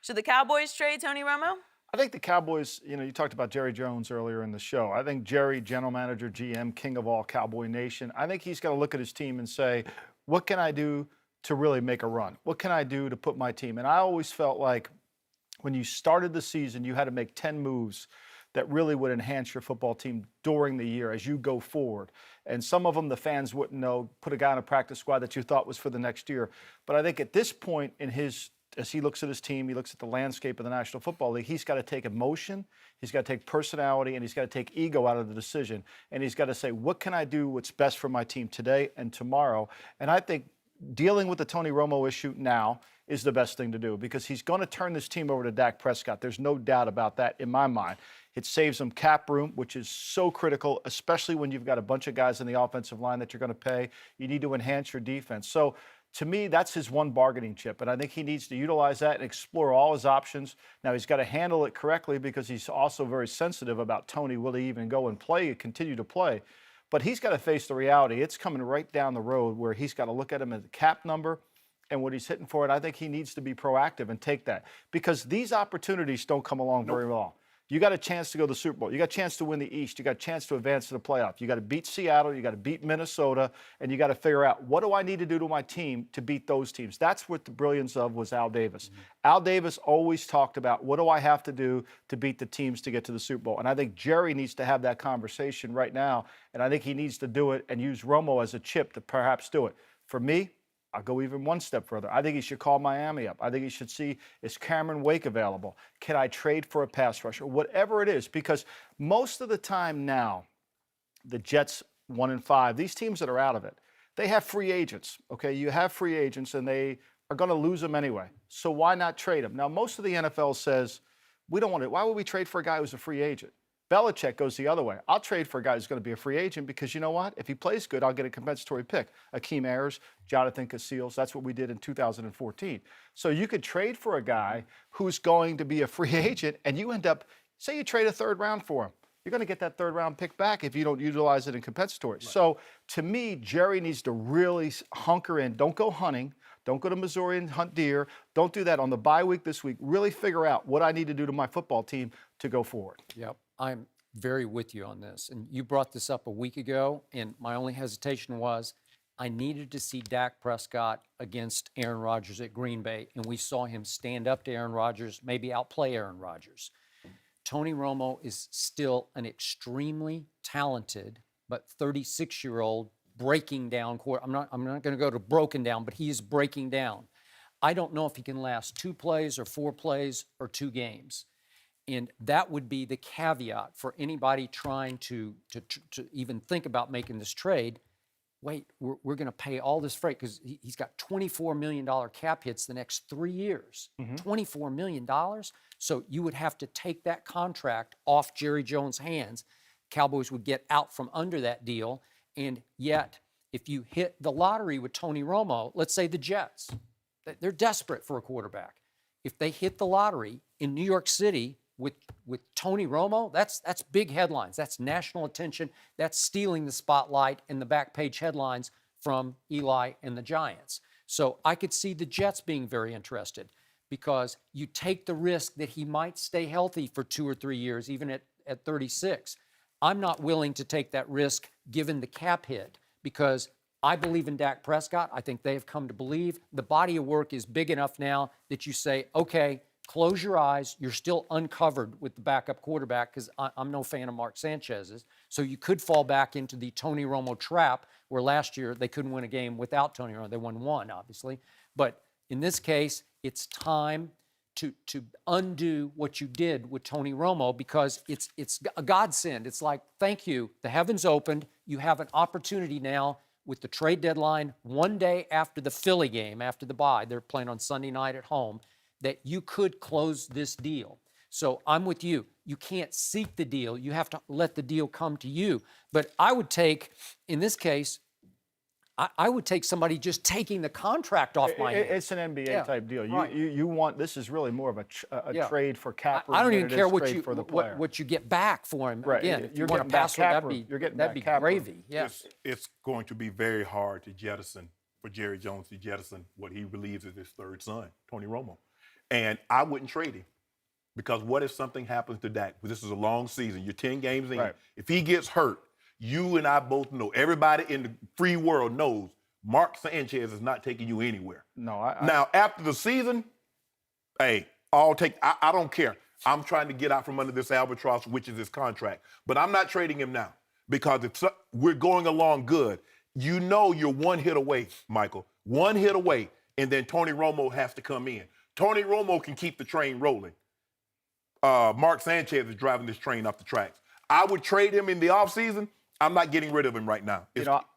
Should the Cowboys trade Tony Romo? I think the Cowboys, you talked about Jerry Jones earlier in the show. I think Jerry, general manager, GM, king of all Cowboy Nation, I think he's got to look at his team and say, what can I do to really make a run? What can I do to put my team? And I always felt like when you started the season, you had to make 10 moves that really would enhance your football team during the year as you go forward. And some of them the fans wouldn't know, put a guy on a practice squad that you thought was for the next year. But I think at this point in as he looks at his team, he looks at the landscape of the National Football League, he's got to take emotion, he's got to take personality, and he's got to take ego out of the decision. And he's got to say, what can I do what's best for my team today and tomorrow? And I think dealing with the Tony Romo issue now is the best thing to do because he's going to turn this team over to Dak Prescott. There's no doubt about that in my mind. It saves him cap room, which is so critical, especially when you've got a bunch of guys in the offensive line that you're going to pay. You need to enhance your defense. So to me, that's his one bargaining chip, and I think he needs to utilize that and explore all his options. Now, he's got to handle it correctly because he's also very sensitive about Tony. Will he even go and play, continue to play? But he's got to face the reality. It's coming right down the road where he's got to look at him as a cap number and what he's hitting for it. I think he needs to be proactive and take that because these opportunities don't come along very long. You got a chance to go to the Super Bowl. You got a chance to win the East. You got a chance to advance to the playoff. You got to beat Seattle. You got to beat Minnesota. And you got to figure out, what do I need to do to my team to beat those teams? That's what the brilliance of was Al Davis. Mm-hmm. Al Davis always talked about, what do I have to do to beat the teams to get to the Super Bowl? And I think Jerry needs to have that conversation right now. And I think he needs to do it and use Romo as a chip to perhaps do it. For me, I'll go even one step further. I think he should call Miami up. I think he should see, is Cameron Wake available? Can I trade for a pass rusher? Whatever it is, because most of the time now, the Jets 1-5, these teams that are out of it, they have free agents, okay? You have free agents, and they are going to lose them anyway. So why not trade them? Now, most of the NFL says, we don't want it. Why would we trade for a guy who's a free agent? Belichick goes the other way. I'll trade for a guy who's going to be a free agent because you know what? If he plays good, I'll get a compensatory pick. Akeem Ayers, Jonathan Casillas, that's what we did in 2014. So you could trade for a guy who's going to be a free agent, and you end up, say you trade a third round for him. You're going to get that third round pick back if you don't utilize it in compensatory. Right. So to me, Jerry needs to really hunker in. Don't go hunting. Don't go to Missouri and hunt deer. Don't do that on the bye week this week. Really figure out what I need to do to my football team to go forward. Yep. I'm very with you on this. And you brought this up a week ago, and my only hesitation was I needed to see Dak Prescott against Aaron Rodgers at Green Bay, and we saw him stand up to Aaron Rodgers, maybe outplay Aaron Rodgers. Tony Romo is still an extremely talented but 36-year-old breaking down I'm not going to go to broken down, but he is breaking down. I don't know if he can last 2 plays or 4 plays or 2 games. And that would be the caveat for anybody trying to even think about making this trade. Wait, we're going to pay all this freight because he's got $24 million cap hits the next 3 years. Mm-hmm. $24 million? So you would have to take that contract off Jerry Jones' hands. Cowboys would get out from under that deal. And yet, if you hit the lottery with Tony Romo, let's say the Jets, they're desperate for a quarterback. If they hit the lottery in New York City with Tony Romo, that's big headlines. That's national attention. That's stealing the spotlight and the back page headlines from Eli and the Giants. So I could see the Jets being very interested because you take the risk that he might stay healthy for 2 or 3 years, even at 36. I'm not willing to take that risk given the cap hit because I believe in Dak Prescott. I think they have come to believe the body of work is big enough now that you say, okay, close your eyes. You're still uncovered with the backup quarterback because I'm no fan of Mark Sanchez's. So you could fall back into the Tony Romo trap where last year they couldn't win a game without Tony Romo. They won 1, obviously. But in this case, it's time to undo what you did with Tony Romo because it's a godsend. It's like, thank you. The heavens opened. You have an opportunity now with the trade deadline 1 day after the Philly game, after the bye. They're playing on Sunday night at home. That you could close this deal. So I'm with you. You can't seek the deal. You have to let the deal come to you. But I would take, in this case, I would take somebody just taking the contract off my hands. It's an NBA type deal. Right. You want, this is really more of a trade for cap room. I don't even care what you get back for him. Right. Again, if you're you want getting to back pass cap that'd room. be gravy. Yeah. It's going to be very hard to jettison, for Jerry Jones to jettison what he believes is his third son, Tony Romo. And I wouldn't trade him because what if something happens to Dak? This is a long season. You're 10 games in. Right. If he gets hurt, you and I both know, everybody in the free world knows Mark Sanchez is not taking you anywhere. No, Now, after the season, hey, I don't care. I'm trying to get out from under this albatross, which is his contract. But I'm not trading him now because we're going along good. You know you're one hit away, Michael. One hit away, and then Tony Romo has to come in. Tony Romo can keep the train rolling. Mark Sanchez is driving this train off the tracks. I would trade him in the offseason. I'm not getting rid of him right now.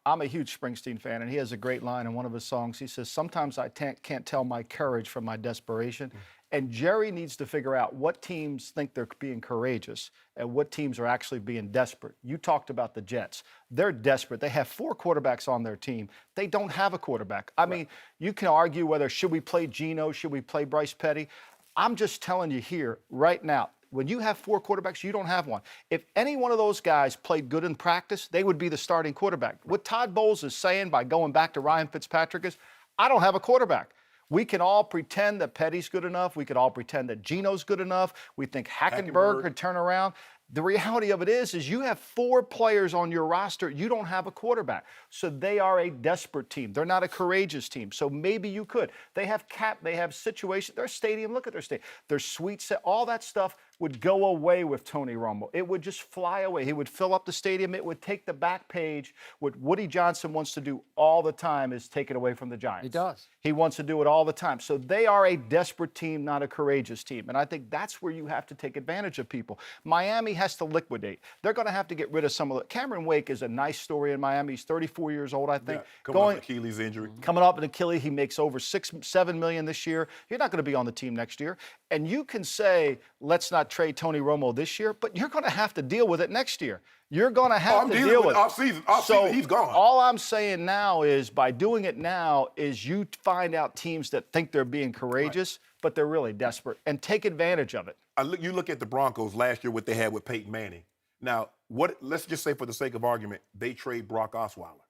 I'm a huge Springsteen fan, and he has a great line in one of his songs. He says, "Sometimes I can't tell my courage from my desperation." And Jerry needs to figure out what teams think they're being courageous and what teams are actually being desperate. You talked about the Jets. They're desperate. They have 4 quarterbacks on their team. They don't have a quarterback. I mean, you can argue whether should we play Geno, should we play Bryce Petty. I'm just telling you here right now, when you have 4 quarterbacks, you don't have one. If any one of those guys played good in practice, they would be the starting quarterback. What Todd Bowles is saying by going back to Ryan Fitzpatrick is, I don't have a quarterback. We can all pretend that Petty's good enough. We could all pretend that Geno's good enough. We think Hackenberg could turn around. The reality of it is you have 4 players on your roster. You don't have a quarterback. So they are a desperate team. They're not a courageous team. So maybe you could. They have cap. They have situation. Their stadium, look at their stadium. Their suites, all that stuff would go away with Tony Romo. It would just fly away. He would fill up the stadium. It would take the back page. What Woody Johnson wants to do all the time is take it away from the Giants. He does. He wants to do it all the time. So they are a desperate team, not a courageous team. And I think that's where you have to take advantage of people. Miami has to liquidate. They're going to have to get rid of some of the. Cameron Wake is a nice story in Miami. He's 34 years old, I think. Yeah, coming off Achilles injury. Coming up in Achilles, he makes over $7 million this year. You're not going to be on the team next year. And you can say, let's not trade Tony Romo this year, but you're going to have to deal with it next year. You're going to have to deal with it. Off-season, he's gone. All I'm saying now is by doing it now is you find out teams that think they're being courageous, but they're really desperate, and take advantage of it. You look at the Broncos last year, what they had with Peyton Manning. Now, let's just say for the sake of argument, they trade Brock Osweiler.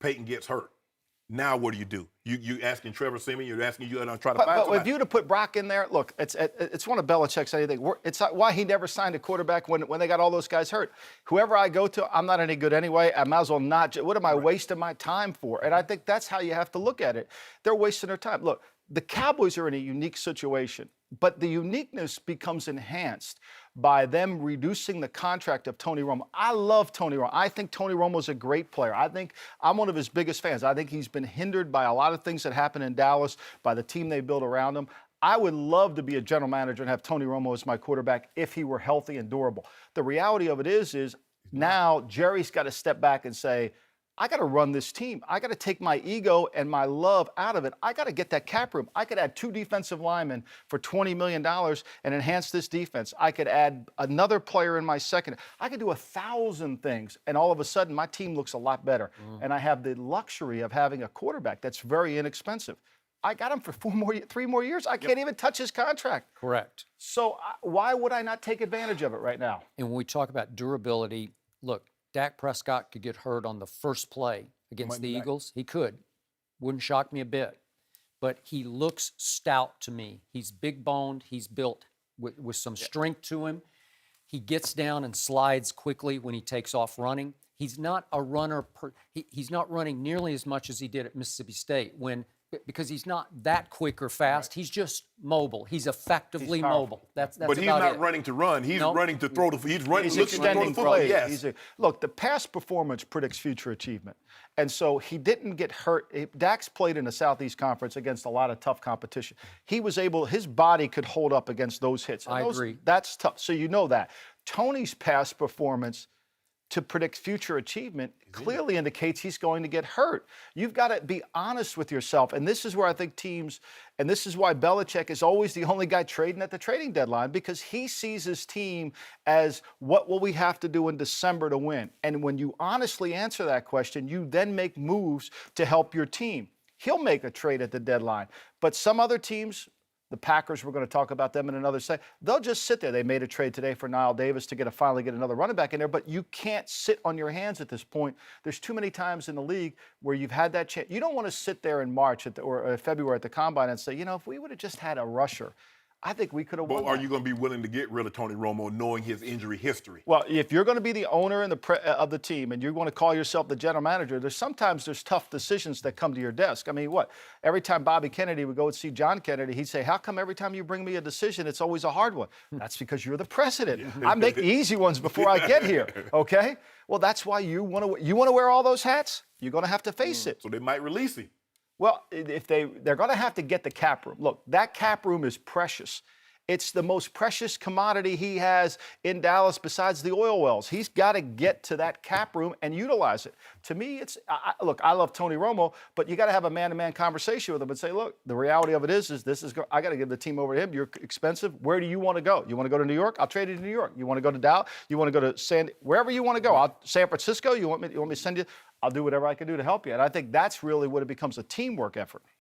Peyton gets hurt. Now what do? You asking Trevor Siemian, you're asking you to try to find somebody. But if you to put Brock in there, look, it's one of Belichick's anything. It's why he never signed a quarterback when they got all those guys hurt. Whoever I go to, I'm not any good anyway. I might as well not. What am I wasting my time for? And I think that's how you have to look at it. They're wasting their time. Look, the Cowboys are in a unique situation, but the uniqueness becomes enhanced by them reducing the contract of Tony Romo. I love Tony Romo. I think Tony Romo's a great player. I'm one of his biggest fans. I think he's been hindered by a lot of things that happen in Dallas, by the team they built around him. I would love to be a general manager and have Tony Romo as my quarterback if he were healthy and durable. The reality of it is now Jerry's got to step back and say, I got to run this team. I got to take my ego and my love out of it. I got to get that cap room. I could add 2 defensive linemen for $20 million and enhance this defense. I could add another player in my second. I could do 1,000 things, and all of a sudden my team looks a lot better. And I have the luxury of having a quarterback that's very inexpensive. I got him for 3 more years. I can't even touch his contract. Correct. So why would I not take advantage of it right now? And when we talk about durability, look, Dak Prescott could get hurt on the first play against the Eagles. He could. Wouldn't shock me a bit. But he looks stout to me. He's big-boned. He's built with some strength to him. He gets down and slides quickly when he takes off running. He's not a runner. He's not running nearly as much as he did at Mississippi State because he's not that quick or fast. He's just mobile. He's effectively mobile. That's but he's about not it. running to run. He's running to throw the. He's running. He's looking to throw the extending football. plays. Yes. Look, the past performance predicts future achievement. And so he didn't get hurt. Dak's played in the Southeast Conference against a lot of tough competition. He was his body could hold up against those hits. And I agree. That's tough. So you know that. Tony's past performance to predict future achievement clearly indicates he's going to get hurt. You've got to be honest with yourself. And this is where I think teams, and this is why Belichick is always the only guy trading at the trading deadline, because he sees his team as what will we have to do in December to win? And when you honestly answer that question, you then make moves to help your team. He'll make a trade at the deadline. But some other teams, The Packers, we're going to talk about them in another second. They'll just sit there. They made a trade today for Niall Davis to finally get another running back in there, but you can't sit on your hands at this point. There's too many times in the league where you've had that chance. You don't want to sit there in March or February at the Combine and say, if we would have just had a rusher, I think we could have won. But are you going to be willing to get rid of Tony Romo knowing his injury history? Well, if you're going to be the owner and of the team and you want to call yourself the general manager, there's tough decisions that come to your desk. I mean, every time Bobby Kennedy would go and see John Kennedy, he'd say, how come every time you bring me a decision, it's always a hard one? That's because you're the president. I make the easy ones before I get here, okay? Well, that's why you want to wear all those hats? You're going to have to face it. So they might release him. Well, if they're going to have to get the cap room. Look, that cap room is precious. It's the most precious commodity he has in Dallas besides the oil wells. He's got to get to that cap room and utilize it. To me, look, I love Tony Romo, but you got to have a man-to-man conversation with him and say, look, the reality of it is I got to give the team over to him. You're expensive. Where do you want to go? You want to go to New York? I'll trade you to New York. You want to go to Dallas? You want to go to wherever you want to go? San Francisco? You want me to send you? I'll do whatever I can do to help you. And I think that's really what it becomes, a teamwork effort.